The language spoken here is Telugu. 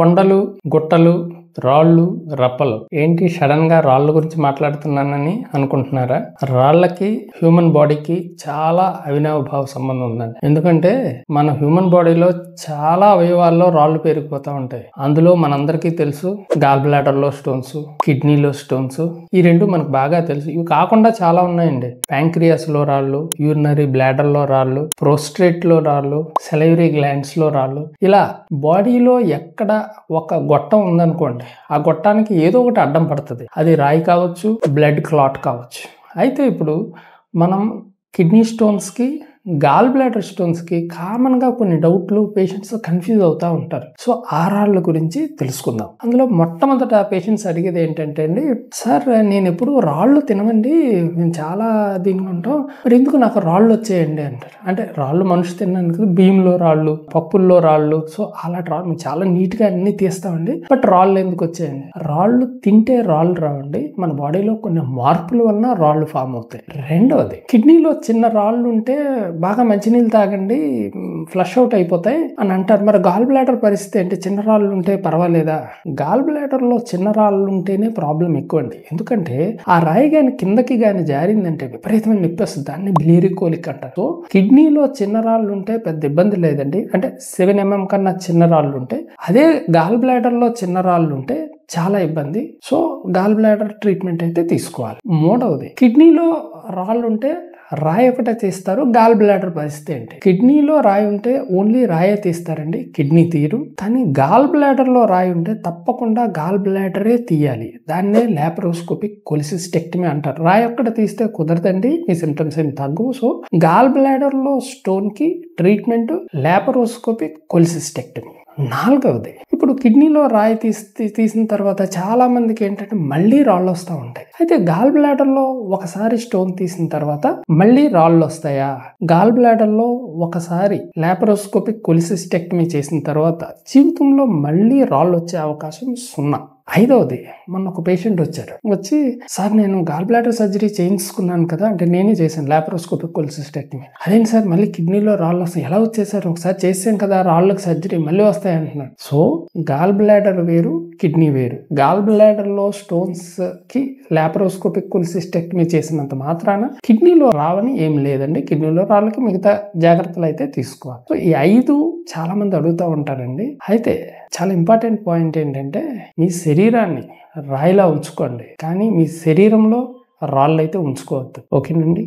కొండలు, గుట్టలు, రాళ్ళు, రప్పలు. ఏంటి సడన్ గా రాళ్ళ గురించి మాట్లాడుతున్నానని అనుకుంటున్నారా? రాళ్ళకి హ్యూమన్ బాడీకి చాలా అవినాభావ సంబంధం ఉందండి. ఎందుకంటే మన హ్యూమన్ బాడీలో చాలా అవయవాల్లో రాళ్ళు పేరుకుపోతా ఉంటాయి. అందులో మనందరికీ తెలుసు గాల్ బ్లాడర్ లో స్టోన్స్, కిడ్నీలో స్టోన్స్. ఈ రెండు మనకు బాగా తెలుసు. ఇవి కాకుండా చాలా ఉన్నాయండి. ప్యాంక్రియాస్ లో రాళ్ళు, యూరినరీ బ్లాడర్ లో రాళ్ళు, ప్రోస్ట్రేట్ లో రాళ్ళు, సెలైవరీ గ్లాండ్స్ లో రాళ్ళు. ఇలా బాడీలో ఎక్కడ ఒక గొట్టం ఉందనుకోండి, ఆ గొట్టానికి ఏదో ఒకటి అడ్డం పడుతుంది. అది రాయి కావచ్చు, బ్లడ్ క్లాట్ కావచ్చు. అయితే ఇప్పుడు మనం కిడ్నీ స్టోన్స్ కి, గాల్ బ్లాడర్ స్టోన్స్ కి కామన్ గా కొన్ని డౌట్లు పేషెంట్స్ కన్ఫ్యూజ్ అవుతా ఉంటారు. సో ఆ రాళ్ళ గురించి తెలుసుకుందాం. అందులో మొట్టమొదట పేషెంట్స్ అడిగేది ఏంటంటే అండి, సార్ నేను ఎప్పుడు రాళ్ళు తినమండి, మేము చాలా దీనికి ఉంటాం, మరి ఎందుకు నాకు రాళ్ళు వచ్చాయండి అంటారు. అంటే రాళ్ళు మనిషి తినడానికి బియ్యంలో రాళ్ళు, పప్పుల్లో రాళ్ళు, సో అలాంటి రాళ్ళు మేము చాలా నీట్ గా అన్ని తీస్తామండి, బట్ రాళ్ళు ఎందుకు వచ్చాయండి? రాళ్ళు తింటే రాళ్ళు రావండి, మన బాడీలో కొన్ని మార్పుల వలన రాళ్ళు ఫామ్ అవుతాయి. రెండవది, కిడ్నీలో చిన్న రాళ్ళు ఉంటే బాగా మంచినీళ్ళు తాగండి, ఫ్లష్ అవుట్ అయిపోతాయి అని అంటారు. మరి గాల్ బ్లాడర్ పరిస్థితి ఏంటి? చిన్న రాళ్ళు ఉంటే పర్వాలేదా? గాల్ బ్లాడర్ లో చిన్న రాళ్ళు ఉంటేనే ప్రాబ్లం ఎక్కువ అండి. ఎందుకంటే ఆ రాయి గాని కిందకి గాని జారిందంటే విపరీతమైన నొప్పి వస్తుంది. దాన్ని బిలియరీ కోలిక్ అంటారు. సో కిడ్నీలో చిన్న రాళ్ళు ఉంటే పెద్ద ఇబ్బంది లేదండి. అంటే 7 mm కన్నా చిన్న రాళ్ళు ఉంటే. అదే గాల్ బ్లాడర్ లో చిన్న రాళ్ళు ఉంటే చాలా ఇబ్బంది. సో గాల్ బ్లాడర్ ట్రీట్మెంట్ అయితే తీసుకోవాలి. మూడవది, కిడ్నీలో రాళ్ళు ఉంటే రాయి ఒకటే తీస్తారు. గాల్ బ్లాడర్ పరిస్థితి ఏంటి? కిడ్నీలో రాయి ఉంటే ఓన్లీ రాయే తీస్తారండి, కిడ్నీ తీరు. కానీ గాల్ బ్లాడర్ లో రాయి ఉంటే తప్పకుండా గాల్ బ్లాడరే తీయాలి. దాన్నే లాప్రోస్కోపిక్ కొలిసిస్టెక్టమీ అంటారు. రాయి ఒక్కటి తీస్తే కుదరదండి, మీ సిమ్టమ్స్ ఏం తగ్గవు. సో గాల్ బ్లాడర్ లో స్టోన్ కి ట్రీట్మెంట్ లాప్రోస్కోపిక్ కొలిసిస్టెక్టమీ. నాలుగవది, ఇప్పుడు కిడ్నీలో రాయి తీసిన తర్వాత చాలా మందికి ఏంటంటే మళ్ళీ రాళ్ళు వస్తూ ఉంటాయి. అయితే గాల్ బ్లాడర్ లో ఒకసారి స్టోన్ తీసిన తర్వాత మళ్ళీ రాళ్ళు వస్తాయా? గాల్ బ్లాడర్ లో ఒకసారి లాప్రోస్కోపిక్ కొలిసిస్టెక్టమీ చేసిన తర్వాత జీవితంలో మళ్ళీ రాళ్ళు వచ్చే అవకాశం 0. ఐదవది, మొన్న ఒక పేషెంట్ వచ్చి, సార్ నేను గాల్ బ్లాడర్ సర్జరీ చేయించుకున్నాను కదా, అంటే నేనే చేశాను లాప్రోస్కోపిక్ కొలిసిస్టెక్టమీ, అదేంటి సార్ మళ్ళీ కిడ్నీలో రాళ్ళు వస్తాయి, ఎలా వచ్చేసారు? ఒకసారి చేసాం కదా రాళ్ళకి సర్జరీ, మళ్ళీ వస్తాయి అంటున్నాడు. సో గాల్ బ్లాడర్ వేరు, కిడ్నీ వేరు. గాల్ బ్లాడర్ లో స్టోన్స్ కి లాప్రోస్కోపిక్ కొలిసిస్టెక్టమీ చేసినంత మాత్రాన కిడ్నీలో రావని ఏం లేదండి. కిడ్నీలో రాళ్ళకి మిగతా జాగ్రత్తలు అయితే తీసుకోవాలి. సో ఈ 5 చాలా మంది అడుగుతూ ఉంటారండి. అయితే చాలా ఇంపార్టెంట్ పాయింట్ ఏంటంటే, మీ శరీరాన్ని రాయిలా ఉంచుకోండి, కానీ మీ శరీరంలో రాళ్ళు అయితే ఉంచుకోవద్దు. ఓకేనండి.